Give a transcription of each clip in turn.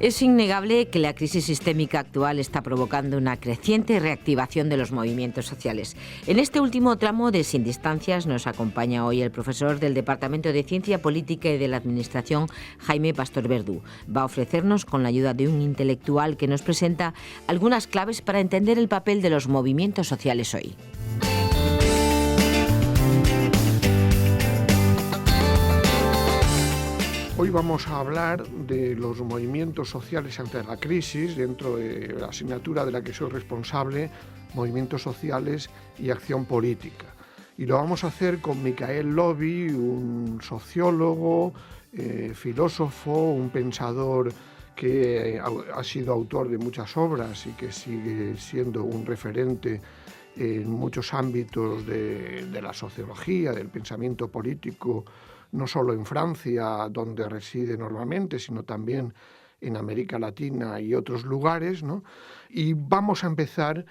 Es innegable que la crisis sistémica actual está provocando una creciente reactivación de los movimientos sociales. En este último tramo de Sin Distancias nos acompaña hoy el profesor del Departamento de Ciencia Política y de la Administración, Jaime Pastor Verdú. Va a ofrecernos, con la ayuda de un intelectual que nos presenta, algunas claves para entender el papel de los movimientos sociales hoy. Hoy vamos a hablar de los movimientos sociales ante la crisis, dentro de la asignatura de la que soy responsable, movimientos sociales y acción política. Y lo vamos a hacer con Michael Lobby, un sociólogo, filósofo, un pensador que ha sido autor de muchas obras y que sigue siendo un referente en muchos ámbitos de la sociología, del pensamiento político, no solo en Francia, donde reside normalmente, sino también en América Latina y otros lugares, ¿no? Y vamos a empezar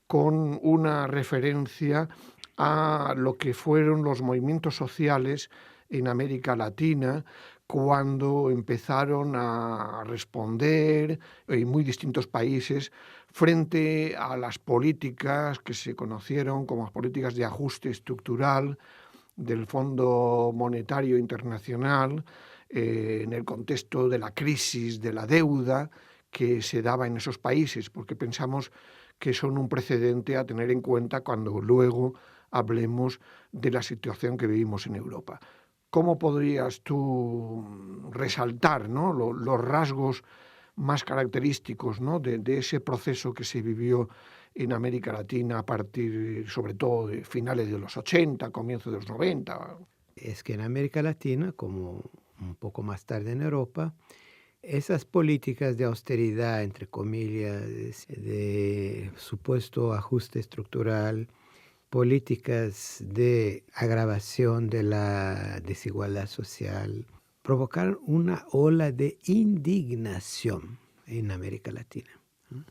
con una referencia a lo que fueron los movimientos sociales en América Latina cuando empezaron a responder en muy distintos países frente a las políticas que se conocieron como políticas de ajuste estructural del Fondo Monetario Internacional, en el contexto de la crisis de la deuda que se daba en esos países, porque pensamos que son un precedente a tener en cuenta cuando luego hablemos de la situación que vivimos en Europa. ¿Cómo podrías tú resaltar, ¿no?, los rasgos más característicos, ¿no?, de ese proceso que se vivió en América Latina a partir, sobre todo, de finales de los 80, comienzos de los 90? Es que en América Latina, como un poco más tarde en Europa, esas políticas de austeridad, entre comillas, de supuesto ajuste estructural, políticas de agravación de la desigualdad social, provocaron una ola de indignación en América Latina, ¿no?,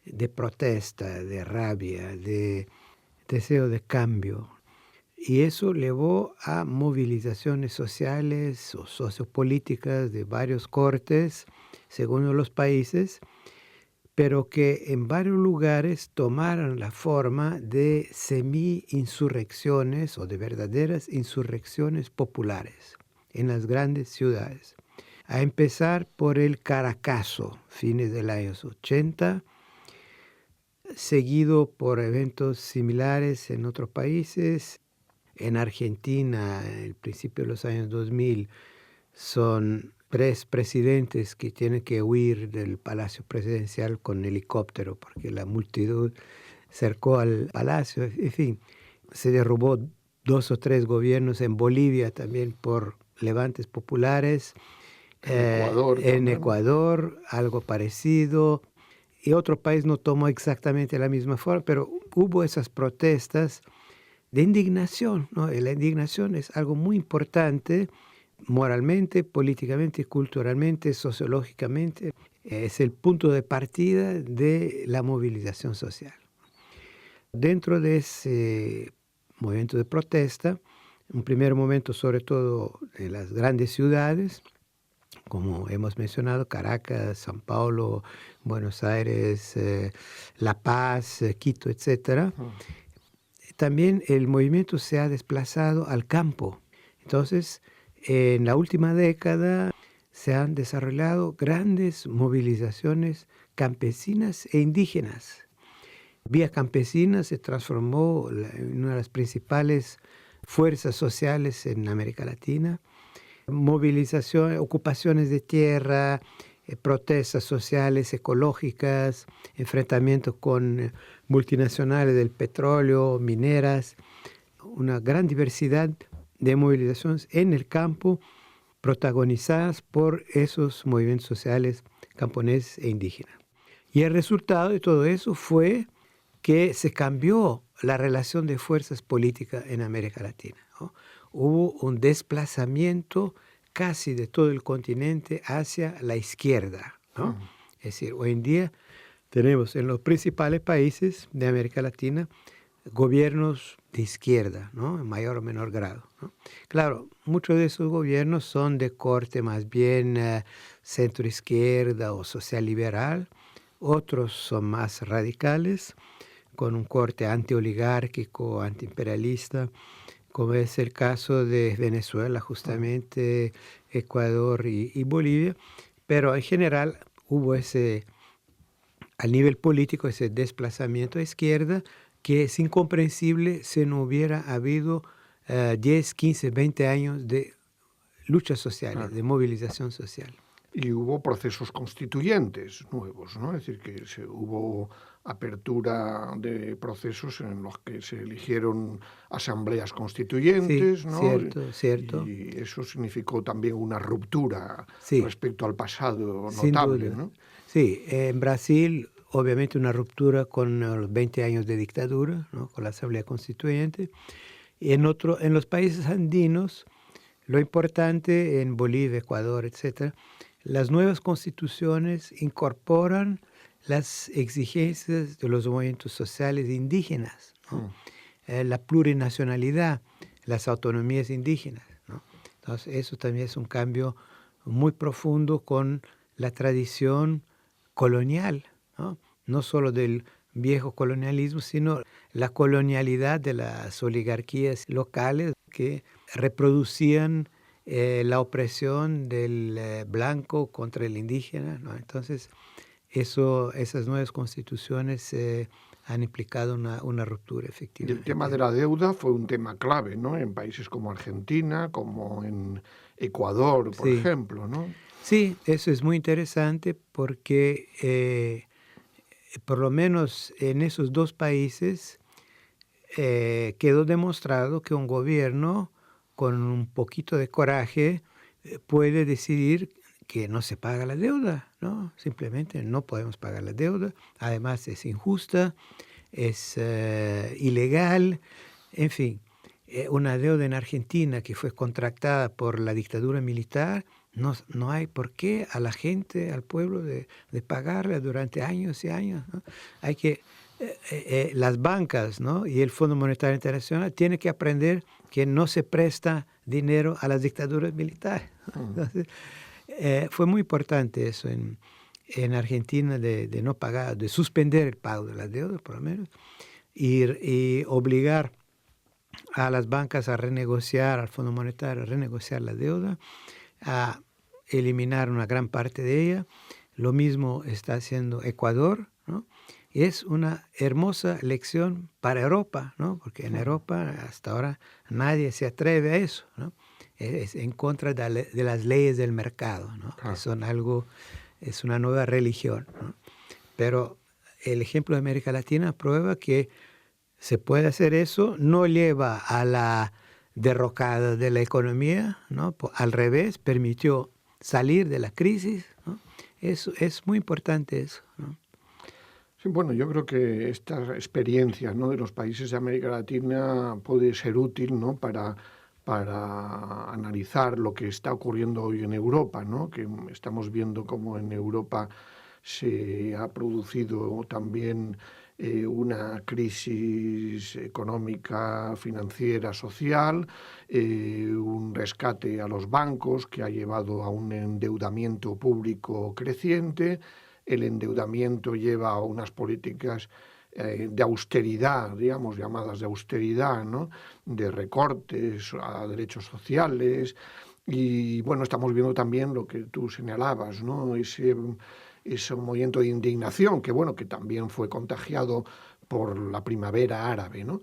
de protesta, de rabia, de deseo de cambio. Y eso llevó a movilizaciones sociales o sociopolíticas de varios cortes, según los países, pero que en varios lugares tomaron la forma de semi-insurrecciones o de verdaderas insurrecciones populares en las grandes ciudades. A empezar por el Caracazo, fines de los años 80, seguido por eventos similares en otros países. En Argentina, al principio de los años 2000, son 3 presidentes que tienen que huir del Palacio Presidencial con helicóptero porque la multitud cercó al palacio. En fin, se derrubó 2 o 3 gobiernos en Bolivia también por levantes populares. En Ecuador, algo parecido. Y otro país no tomó exactamente la misma forma, pero hubo esas protestas de indignación, ¿no? Y la indignación es algo muy importante moralmente, políticamente, culturalmente, sociológicamente. Es el punto de partida de la movilización social. Dentro de ese movimiento de protesta, un primer momento sobre todo en las grandes ciudades, como hemos mencionado, Caracas, São Paulo, Buenos Aires, La Paz, Quito, etc. También el movimiento se ha desplazado al campo. Entonces, en la última década se han desarrollado grandes movilizaciones campesinas e indígenas. Vía Campesina se transformó en una de las principales fuerzas sociales en América Latina. Movilización, ocupaciones de tierra, protestas sociales, ecológicas, enfrentamientos con multinacionales del petróleo, mineras, una gran diversidad de movilizaciones en el campo protagonizadas por esos movimientos sociales camponeses e indígenas. Y el resultado de todo eso fue que se cambió la relación de fuerzas políticas en América Latina, ¿no? Hubo un desplazamiento casi de todo el continente hacia la izquierda, ¿no? Es decir, hoy en día tenemos en los principales países de América Latina gobiernos de izquierda, ¿no? En mayor o menor grado, ¿no? Claro, muchos de esos gobiernos son de corte más bien centro-izquierda o social-liberal, otros son más radicales, con un corte antioligárquico, antiimperialista, como es el caso de Venezuela, justamente, Ecuador y Bolivia, pero en general hubo al nivel político, ese desplazamiento a izquierda que es incomprensible si no hubiera habido 10, 15, 20 años de luchas sociales, de movilización social. Y hubo procesos constituyentes nuevos, ¿no? Es decir, que hubo apertura de procesos en los que se eligieron asambleas constituyentes, Sí, ¿no? cierto. Y eso significó también una ruptura Sí, respecto al pasado sin notable, duda. ¿no? Sí, en Brasil, obviamente una ruptura con los 20 años de dictadura, ¿no? Con la Asamblea Constituyente. Y en los países andinos, lo importante en Bolivia, Ecuador, etcétera, las nuevas constituciones incorporan las exigencias de los movimientos sociales indígenas, ¿no? La plurinacionalidad, las autonomías indígenas, ¿no? Entonces, eso también es un cambio muy profundo con la tradición colonial, ¿no? No solo del viejo colonialismo, sino la colonialidad de las oligarquías locales que reproducían la opresión del blanco contra el indígena, ¿no? Entonces, esas nuevas constituciones han implicado una ruptura Y efectiva. el tema de la deuda fue un tema clave, ¿no? En países como Argentina, como en Ecuador, por Sí, ejemplo, ¿no? sí, eso es muy interesante porque por lo menos en esos dos países quedó demostrado que un gobierno con un poquito de coraje puede decidir que no se paga la deuda, ¿no? Simplemente no podemos pagar la deuda. Además es injusta, es ilegal, en fin. Una deuda en Argentina que fue contractada por la dictadura militar, no hay por qué a la gente, al pueblo, de pagarla durante años y años, ¿no? Hay que las bancas, ¿no? Y el Fondo Monetario Internacional tienen que aprender que no se presta dinero a las dictaduras militares. Entonces, fue muy importante eso en Argentina de no pagar, de suspender el pago de las deudas, por lo menos, y obligar a las bancas a renegociar, al Fondo Monetario a renegociar la deuda, a eliminar una gran parte de ella. Lo mismo está haciendo Ecuador, ¿no? Es una hermosa lección para Europa, ¿no? Porque en Europa hasta ahora nadie se atreve a eso, ¿no? Es en contra de las leyes del mercado, ¿no? Que son es una nueva religión, ¿no? Pero el ejemplo de América Latina prueba que se puede hacer eso, no lleva a la derrocada de la economía, ¿no? Al revés, permitió salir de la crisis, ¿no? Eso es muy importante eso, ¿no? Sí, bueno, yo creo que esta experiencia, ¿no? De los países de América Latina puede ser útil, ¿no? Para analizar lo que está ocurriendo hoy en Europa, ¿no? Que estamos viendo cómo en Europa se ha producido también una crisis económica, financiera, social, un rescate a los bancos que ha llevado a un endeudamiento público creciente. El endeudamiento lleva a unas políticas de austeridad, digamos, llamadas de austeridad, ¿no? De recortes a derechos sociales. Y bueno, estamos viendo también lo que tú señalabas, ¿no? Ese movimiento de indignación, que bueno, que también fue contagiado por la primavera árabe, ¿no?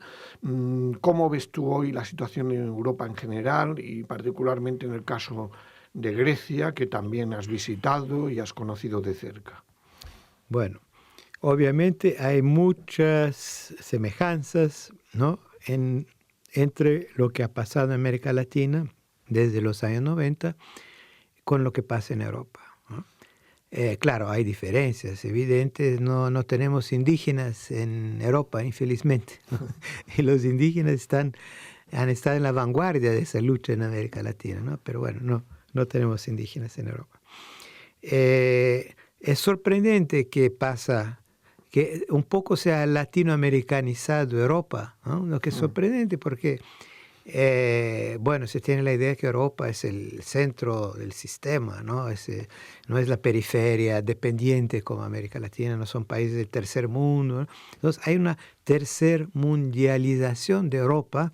¿Cómo ves tú hoy la situación en Europa en general y particularmente en el caso de Grecia, que también has visitado y has conocido de cerca? Bueno, obviamente hay muchas semejanzas, ¿no? Entre lo que ha pasado en América Latina desde los años 90 con lo que pasa en Europa, ¿no? Claro, hay diferencias evidentes, no tenemos indígenas en Europa, infelizmente, ¿no? Y los indígenas han estado en la vanguardia de esa lucha en América Latina, ¿no? Pero bueno, no tenemos indígenas en Europa. Es sorprendente que que un poco se ha latinoamericanizado Europa, ¿no? Lo que es sorprendente porque, bueno, se tiene la idea que Europa es el centro del sistema, ¿no? No es la periferia dependiente como América Latina, no son países del tercer mundo, ¿no? Entonces hay una tercer mundialización de Europa,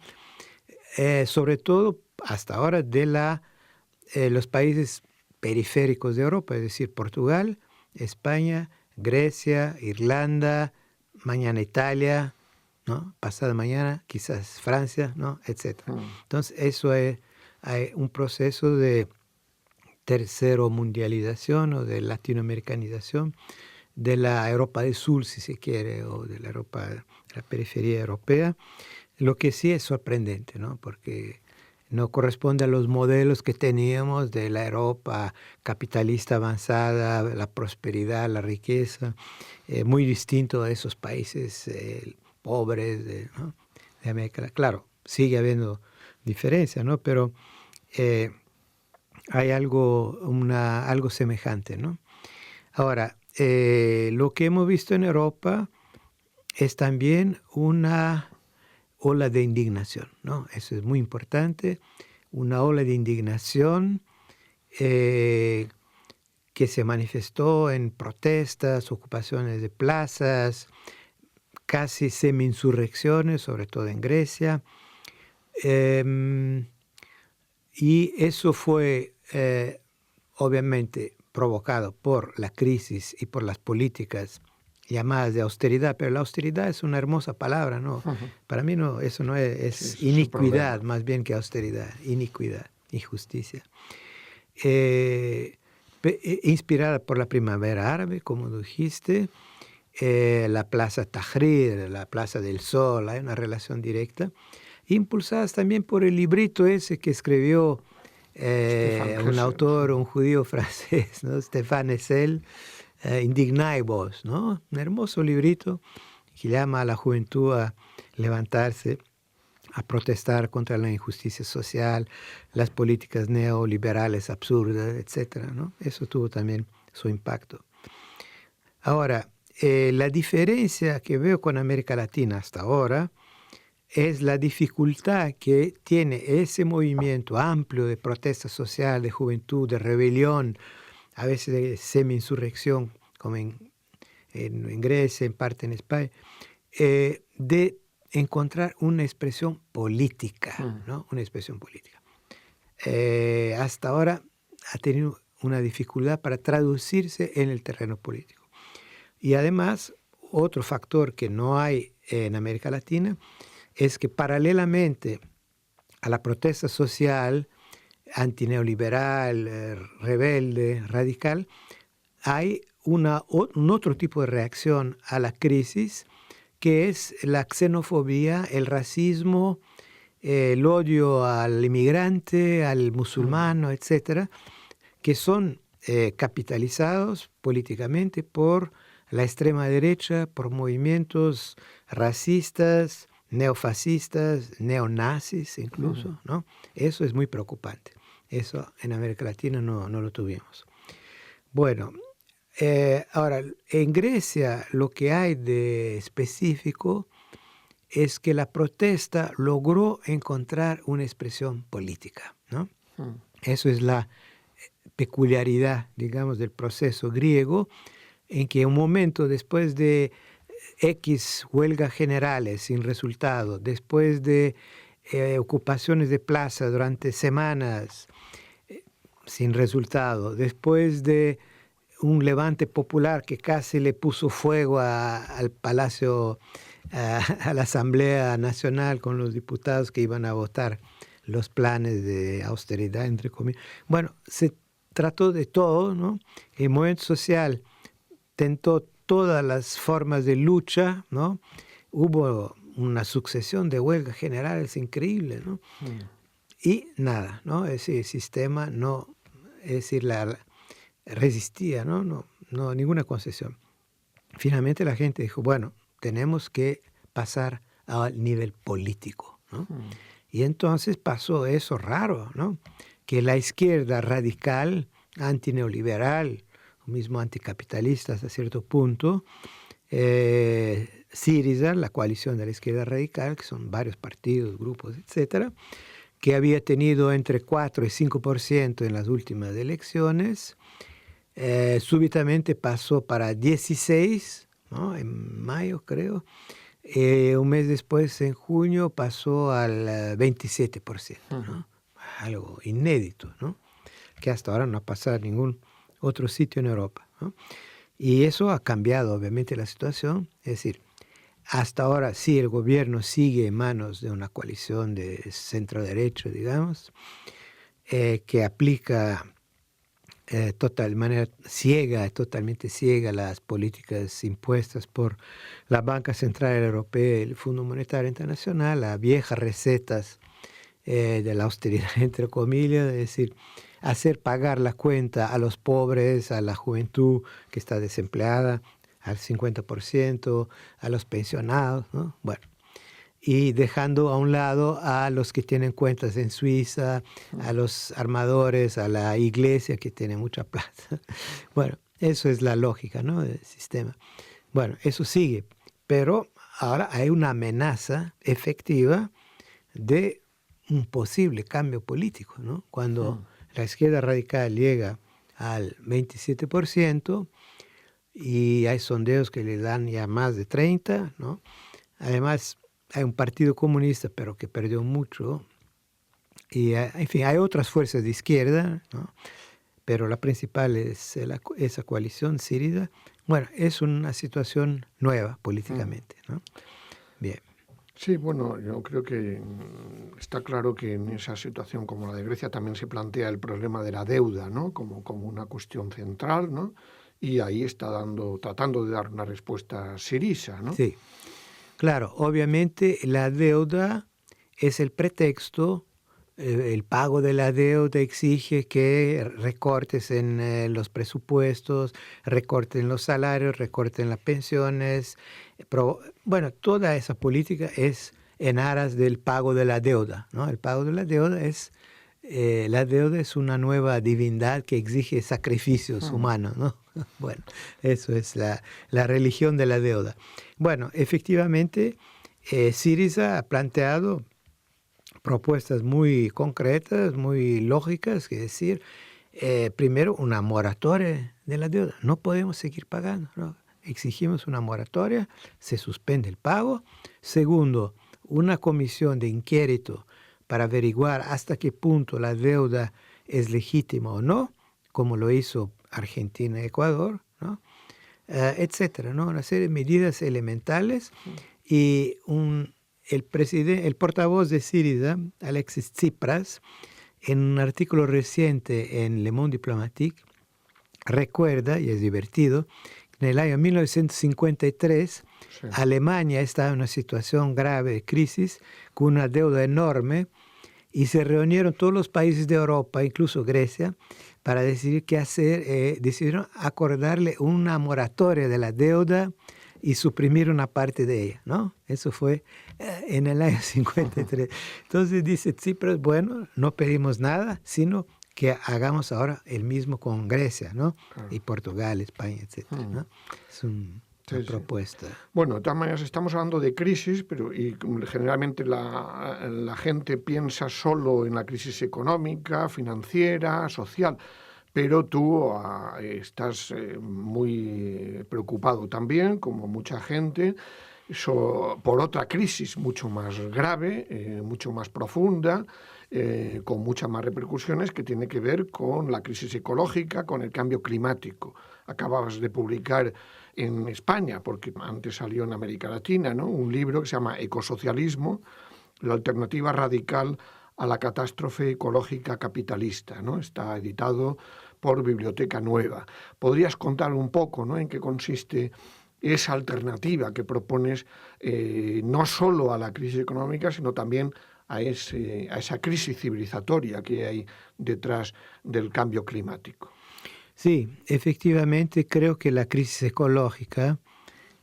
sobre todo hasta ahora de los países periféricos de Europa, es decir, Portugal, España, Grecia, Irlanda, mañana Italia, ¿no? Pasado mañana quizás Francia, ¿no? Etc. Entonces eso hay un proceso de tercero mundialización o de latinoamericanización de la Europa del Sur, si se quiere, o de la Europa, de la periferia europea, lo que sí es sorprendente, ¿no? Porque no corresponde a los modelos que teníamos de la Europa capitalista avanzada, la prosperidad, la riqueza, muy distinto a esos países pobres, ¿no? De América Latina. Claro, sigue habiendo diferencia, ¿no? Pero hay algo semejante, ¿no? Ahora, lo que hemos visto en Europa es también una ola de indignación, ¿no? Eso es muy importante, una ola de indignación que se manifestó en protestas, ocupaciones de plazas, casi semi-insurrecciones, sobre todo en Grecia. Y eso fue obviamente provocado por la crisis y por las políticas llamadas de austeridad, pero la austeridad es una hermosa palabra, ¿no? Para mí no, eso no es iniquidad más bien que austeridad, iniquidad, injusticia. Inspirada por la primavera árabe, como dijiste, la Plaza Tahrir, la Plaza del Sol, hay una relación directa, impulsadas también por el librito ese que escribió un autor, un judío francés, ¿no? Stéphane Hessel, Indignae-vos, ¿no? Un hermoso librito que llama a la juventud a levantarse, a protestar contra la injusticia social, las políticas neoliberales absurdas, etc., ¿no? Eso tuvo también su impacto. Ahora, la diferencia que veo con América Latina hasta ahora es la dificultad que tiene ese movimiento amplio de protesta social, de juventud, de rebelión, a veces de semi-insurrección, como en Grecia, en parte en España, de encontrar una expresión política, ¿no? Una expresión política. Hasta ahora ha tenido una dificultad para traducirse en el terreno político. Y además, otro factor que no hay en América Latina es que paralelamente a la protesta social antineoliberal, rebelde, radical, hay un otro tipo de reacción a la crisis, que es la xenofobia, el racismo, el odio al inmigrante, al musulmano, etcétera, que son capitalizados políticamente por la extrema derecha, por movimientos racistas, neofascistas, neonazis incluso, ¿no? Eso es muy preocupante. Eso en América Latina no lo tuvimos. Bueno, ahora, en Grecia lo que hay de específico es que la protesta logró encontrar una expresión política, ¿no? Eso es la peculiaridad, digamos, del proceso griego, en que un momento después de X huelgas generales sin resultado, después de ocupaciones de plaza durante semanas sin resultado, después de un levante popular que casi le puso fuego al Palacio, a la Asamblea Nacional con los diputados que iban a votar los planes de austeridad, entre comillas. Bueno, se trató de todo, ¿no? El movimiento social tentó todas las formas de lucha, ¿no? Hubo una sucesión de huelgas generales increíbles, ¿no? Y nada, ¿no? Es decir, el sistema no, es decir, resistía, ¿no? No, ninguna concesión. Finalmente la gente dijo, bueno, tenemos que pasar al nivel político, ¿no? Y entonces pasó eso raro, ¿no? Que la izquierda radical, antineoliberal, mismo anticapitalista hasta cierto punto, Syriza, la coalición de la izquierda radical, que son varios partidos, grupos, etcétera, que había tenido entre 4 y 5% en las últimas elecciones, súbitamente pasó para 16, ¿no? En mayo creo. Un mes después, en junio, pasó al 27%, ¿no? Algo inédito, ¿no? Que hasta ahora no ha pasado en ningún otro sitio en Europa, ¿no? Y eso ha cambiado obviamente la situación. Es decir, hasta ahora sí el gobierno sigue en manos de una coalición de centro-derecho, digamos, que aplica de manera ciega, totalmente ciega, las políticas impuestas por la Banca Central Europea y el Fondo Monetario Internacional, las viejas recetas de la austeridad, entre comillas, es decir, hacer pagar la cuenta a los pobres, a la juventud que está desempleada, al 50%, a los pensionados, ¿no? Bueno, y dejando a un lado a los que tienen cuentas en Suiza, a los armadores, a la iglesia que tiene mucha plata. Bueno, eso es la lógica, ¿no?, del sistema. Bueno, eso sigue, pero ahora hay una amenaza efectiva de un posible cambio político, ¿no? Cuando la izquierda radical llega al 27% y hay sondeos que le dan ya más de 30%, ¿no? Además, hay un partido comunista, pero que perdió mucho. Y, en fin, hay otras fuerzas de izquierda, ¿no? Pero la principal es esa coalición Syriza. Bueno, es una situación nueva políticamente, ¿no? Bien. Sí, bueno, yo creo que está claro que en esa situación como la de Grecia también se plantea el problema de la deuda, ¿no?, como una cuestión central, ¿no? Y ahí está tratando de dar una respuesta Syriza, ¿no? Sí, claro, obviamente la deuda es el pretexto, el pago de la deuda exige que recortes en los presupuestos, recortes en los salarios, recortes en las pensiones. Bueno, toda esa política es en aras del pago de la deuda, ¿no? El pago de la deuda es una nueva divindad que exige sacrificios humanos, ¿no? Bueno, eso es la religión de la deuda. Bueno, efectivamente, Syriza ha planteado propuestas muy concretas, muy lógicas, es decir, primero, una moratoria de la deuda. No podemos seguir pagando, ¿no? Exigimos una moratoria, se suspende el pago. Segundo, una comisión de inquérito para averiguar hasta qué punto la deuda es legítima o no, como lo hizo Argentina y Ecuador, ¿no? Etcétera, ¿no? Una serie de medidas elementales. Y el portavoz de Syriza, Alexis Tsipras, en un artículo reciente en Le Monde Diplomatique, recuerda, y es divertido, en el año 1953, sí, Alemania estaba en una situación grave de crisis, con una deuda enorme, y se reunieron todos los países de Europa, incluso Grecia, para decidir qué hacer. Decidieron acordarle una moratoria de la deuda y suprimir una parte de ella, ¿no? Eso fue en el año 53. Entonces dice Tsipras, bueno, no pedimos nada, sino que hagamos ahora el mismo con Grecia, ¿no? Claro. Y Portugal, España, etcétera, ¿no? Es una propuesta. Bueno, de todas maneras estamos hablando de crisis, pero generalmente la gente piensa solo en la crisis económica, financiera, social, pero tú estás muy preocupado también, como mucha gente, por otra crisis mucho más grave, mucho más profunda, con muchas más repercusiones, que tiene que ver con la crisis ecológica, con el cambio climático. Acababas de publicar en España, porque antes salió en América Latina, ¿no?, un libro que se llama Ecosocialismo, la alternativa radical a la catástrofe ecológica capitalista, ¿no? Está editado por Biblioteca Nueva. ¿Podrías contar un poco, ¿no?, en qué consiste esa alternativa que propones, no solo a la crisis económica, sino también a esa crisis civilizatoria que hay detrás del cambio climático? Sí, efectivamente creo que la crisis ecológica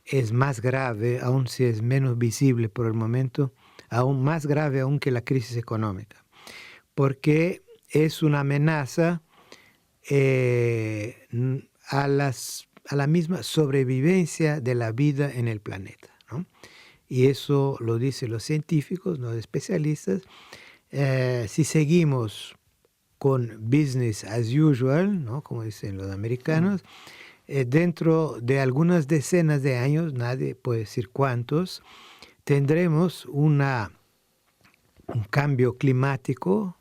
es más grave, aun si es menos visible por el momento, aún más grave aún que la crisis económica, porque es una amenaza a las a la misma sobrevivencia de la vida en el planeta, ¿no? Y eso lo dicen los científicos, los especialistas. Si seguimos con business as usual, ¿no?, como dicen los americanos, dentro de algunas decenas de años, nadie puede decir cuántos, tendremos un cambio climático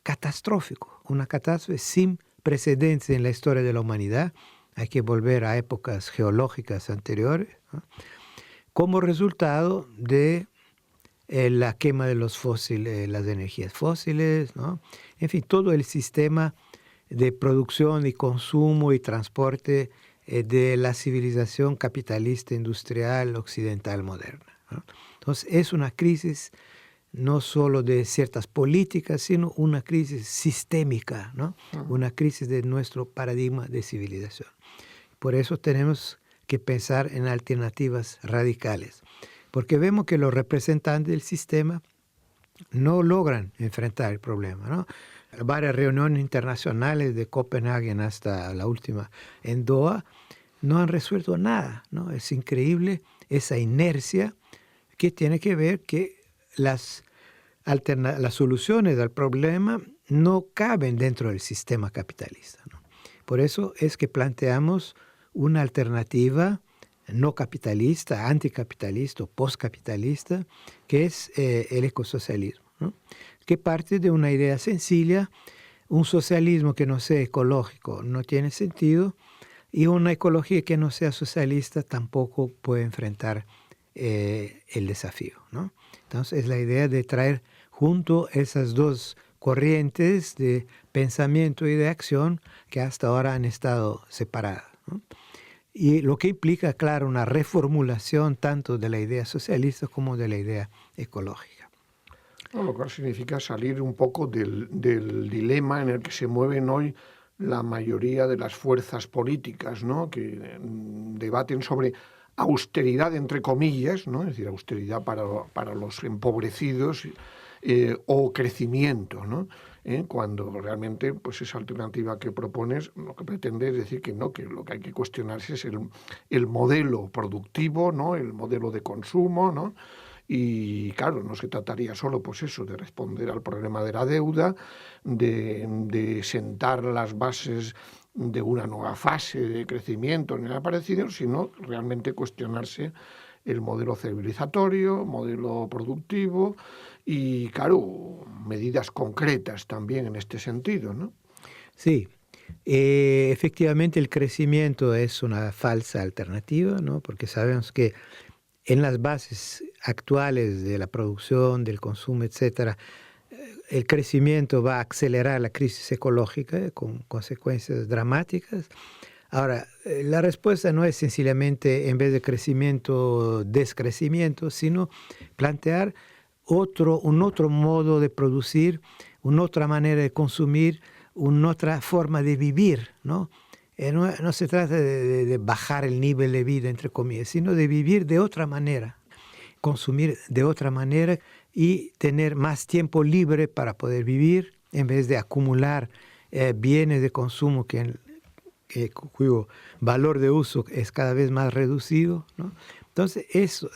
catastrófico, una catástrofe sin precedentes en la historia de la humanidad. Hay que volver a épocas geológicas anteriores, ¿no?, como resultado de la quema de los fósiles, las energías fósiles, ¿no? En fin, todo el sistema de producción y consumo y transporte de la civilización capitalista industrial occidental moderna, ¿no? Entonces, es una crisis no solo de ciertas políticas, sino una crisis sistémica, ¿no? Una crisis de nuestro paradigma de civilización. Por eso tenemos que pensar en alternativas radicales, porque vemos que los representantes del sistema no logran enfrentar el problema, ¿no? Varias reuniones internacionales de Copenhague hasta la última en Doha no han resuelto nada, ¿no? Es increíble esa inercia que tiene que ver que las soluciones al problema no caben dentro del sistema capitalista, ¿no? Por eso es que planteamos una alternativa no capitalista, anticapitalista o postcapitalista, que es el ecosocialismo, ¿no?, que parte de una idea sencilla. Un socialismo que no sea ecológico no tiene sentido, y una ecología que no sea socialista tampoco puede enfrentar el desafío, ¿no? Entonces, es la idea de traer junto esas dos corrientes de pensamiento y de acción que hasta ahora han estado separadas, ¿no? Y lo que implica, claro, una reformulación tanto de la idea socialista como de la idea ecológica. No, lo cual significa salir un poco del dilema en el que se mueven hoy la mayoría de las fuerzas políticas, ¿no?, que debaten sobre austeridad, entre comillas, ¿no?, es decir, austeridad para los empobrecidos, o crecimiento, ¿no?, cuando realmente, pues, esa alternativa que propones lo que pretende es decir que no, que lo que hay que cuestionarse es el modelo productivo, ¿no?, el modelo de consumo, ¿no? Y claro, no se trataría solo, pues eso, de responder al problema de la deuda, de sentar las bases de una nueva fase de crecimiento ni nada parecido, sino realmente cuestionarse el modelo civilizatorio, modelo productivo y, claro, medidas concretas también en este sentido, ¿no? Sí, efectivamente el crecimiento es una falsa alternativa, ¿no?, porque sabemos que en las bases actuales de la producción, del consumo, etcétera, el crecimiento va a acelerar la crisis ecológica con consecuencias dramáticas. Ahora, la respuesta no es sencillamente, en vez de crecimiento, descrecimiento, sino plantear un otro modo de producir, una otra manera de consumir, una otra forma de vivir, ¿no? No se trata de bajar el nivel de vida, entre comillas, sino de vivir de otra manera, consumir de otra manera y tener más tiempo libre para poder vivir en vez de acumular bienes de consumo cuyo valor de uso es cada vez más reducido, ¿no? Entonces,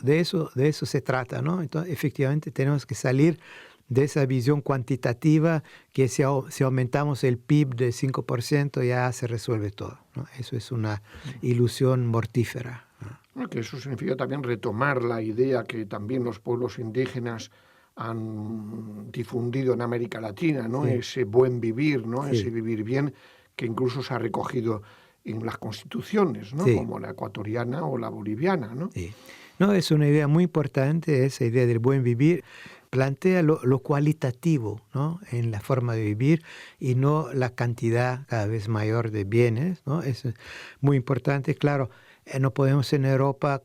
de eso se trata, ¿no? Entonces, efectivamente, tenemos que salir de esa visión cuantitativa que si aumentamos el PIB de 5% ya se resuelve todo, ¿no? Eso es una ilusión mortífera, ¿no? Que eso significa también retomar la idea que también los pueblos indígenas han difundido en América Latina, ¿no? Sí. Ese buen vivir, ¿no? Sí. Ese vivir bien que incluso se ha recogido en las constituciones, ¿no? Sí. Como la ecuatoriana o la boliviana, ¿no? Sí. No, es una idea muy importante, esa idea del buen vivir. Plantea lo cualitativo, ¿no?, en la forma de vivir y no la cantidad cada vez mayor de bienes, ¿no? Eso es muy importante. Claro, no podemos en Europa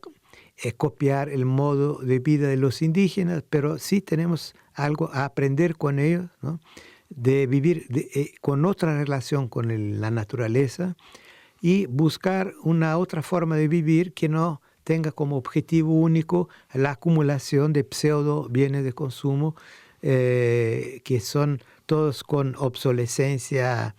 copiar el modo de vida de los indígenas, pero sí tenemos algo a aprender con ellos, ¿no?, de vivir con otra relación con la naturaleza y buscar una otra forma de vivir que no tenga como objetivo único la acumulación de pseudo bienes de consumo que son todos con obsolescencia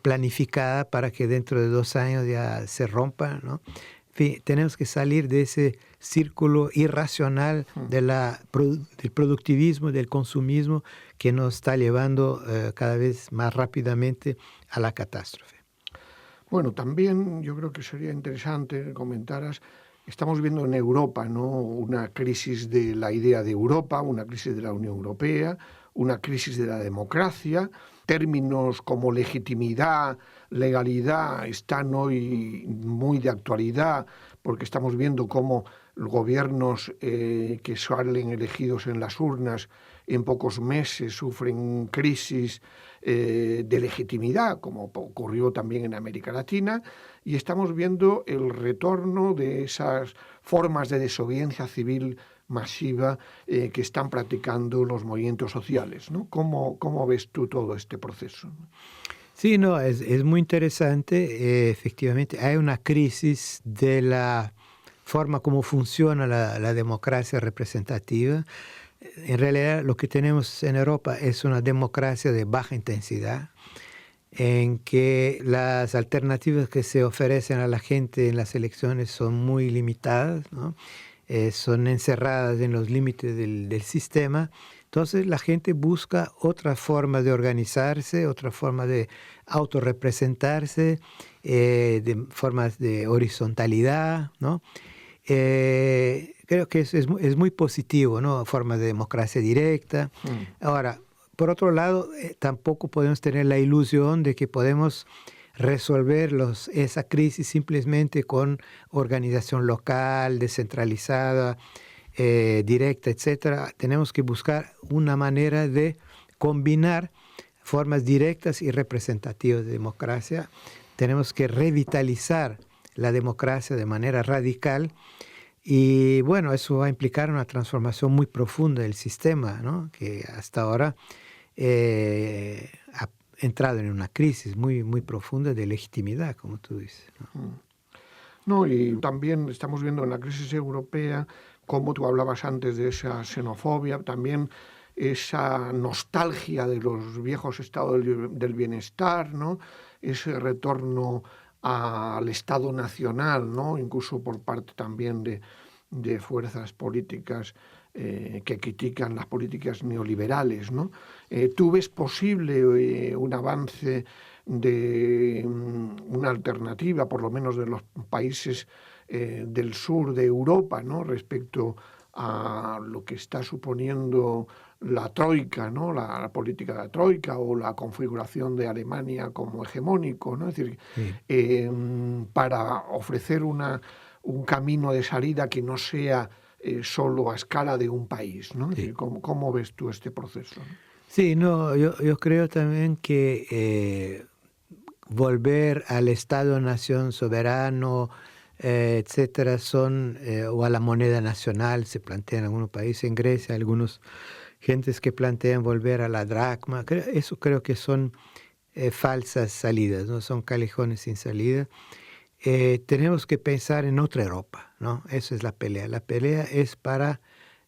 planificada para que dentro de 2 años ya se rompa, ¿no? En fin, tenemos que salir de ese círculo irracional del productivismo, del consumismo, que nos está llevando cada vez más rápidamente a la catástrofe. Bueno, también yo creo que sería interesante que comentaras, estamos viendo en Europa, ¿no?, una crisis de la idea de Europa, una crisis de la Unión Europea, una crisis de la democracia. Términos como legitimidad, legalidad están hoy muy de actualidad, porque estamos viendo cómo gobiernos que salen elegidos en las urnas en pocos meses sufren crisis de legitimidad, como ocurrió también en América Latina, y estamos viendo el retorno de esas formas de desobediencia civil masiva que están practicando los movimientos sociales, ¿no? ¿Cómo ves tú todo este proceso? Sí, no, es muy interesante. Efectivamente, hay una crisis de la forma como funciona la democracia representativa. En realidad, lo que tenemos en Europa es una democracia de baja intensidad, en que las alternativas que se ofrecen a la gente en las elecciones son muy limitadas, ¿no? Son encerradas en los límites del sistema. Entonces la gente busca otra forma de organizarse, otra forma de autorrepresentarse, de formas de horizontalidad, ¿no? Creo que es muy positivo, ¿no? Forma de democracia directa. Ahora, por otro lado, tampoco podemos tener la ilusión de que podemos resolver esa crisis simplemente con organización local, descentralizada, directa, etcétera. Tenemos que buscar una manera de combinar formas directas y representativas de democracia. Tenemos que revitalizar la democracia de manera radical y bueno, eso va a implicar una transformación muy profunda del sistema, ¿no? Que hasta ahora ha entrado en una crisis muy, muy profunda de legitimidad, como tú dices, ¿no? No, y también estamos viendo en la crisis europea, como tú hablabas antes de esa xenofobia, también esa nostalgia de los viejos estados del bienestar, ¿no? Ese retorno al Estado nacional, ¿no? Incluso por parte también de fuerzas políticas que critican las políticas neoliberales, ¿no? ¿Tú ves posible un avance de una alternativa, por lo menos de los países del sur de Europa, ¿no?, respecto a lo que está suponiendo la troika, ¿no?, la política de la troika o la configuración de Alemania como hegemónico, ¿no? Es decir, para ofrecer un camino de salida que no sea solo a escala de un país, ¿no? Es decir, ¿cómo ves tú este proceso, ¿no? Sí, no, yo creo también que volver al Estado-nación soberano, etcétera, o a la moneda nacional, se plantea en algunos países, en Grecia, algunos gentes que plantean volver a la dracma. Eso creo que son falsas salidas, ¿no? Son callejones sin salida. Tenemos que pensar en otra Europa, ¿no? Esa es la pelea. La pelea es para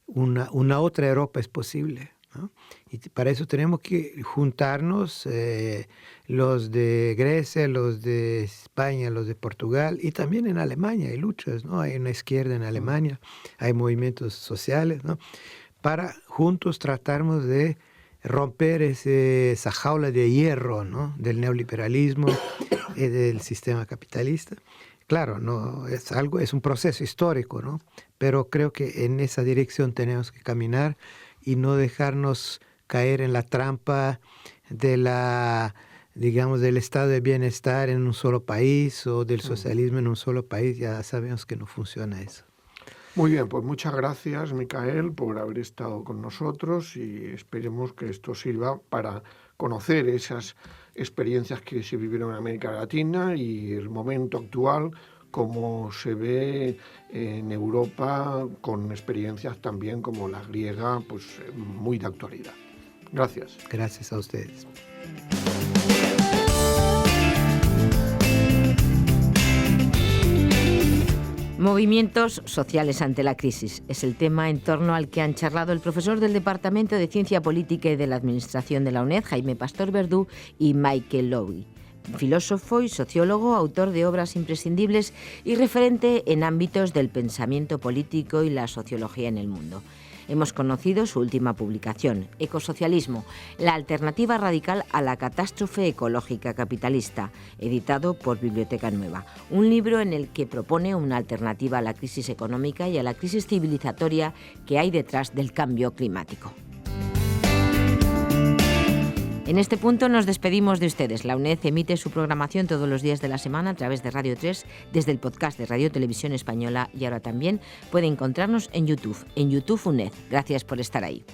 una otra Europa es posible, ¿no? Y para eso tenemos que juntarnos, los de Grecia, los de España, los de Portugal, y también en Alemania hay luchas, ¿no? Hay una izquierda en Alemania, hay movimientos sociales, ¿no? Para juntos tratarnos de romper esa jaula de hierro, ¿no?, del neoliberalismo y del sistema capitalista. Claro, no es un proceso histórico, ¿no? Pero creo que en esa dirección tenemos que caminar y no dejarnos caer en la trampa del estado de bienestar en un solo país o del socialismo en un solo país. Ya sabemos que no funciona eso. Muy bien, pues muchas gracias, Micael, por haber estado con nosotros y esperemos que esto sirva para conocer esas experiencias que se vivieron en América Latina y el momento actual, como se ve en Europa con experiencias también como la griega, pues muy de actualidad. Gracias. Gracias a ustedes. Movimientos sociales ante la crisis es el tema en torno al que han charlado el profesor del Departamento de Ciencia Política y de la Administración de la UNED, Jaime Pastor Verdú, y Michael Lowy. filósofo y sociólogo, autor de obras imprescindibles y referente en ámbitos del pensamiento político y la sociología en el mundo. Hemos conocido su última publicación, Ecosocialismo, la alternativa radical a la catástrofe ecológica capitalista, editado por Biblioteca Nueva, un libro en el que propone una alternativa a la crisis económica y a la crisis civilizatoria que hay detrás del cambio climático. En este punto nos despedimos de ustedes. La UNED emite su programación todos los días de la semana a través de Radio 3, desde el podcast de Radio Televisión Española, y ahora también puede encontrarnos en YouTube UNED. Gracias por estar ahí.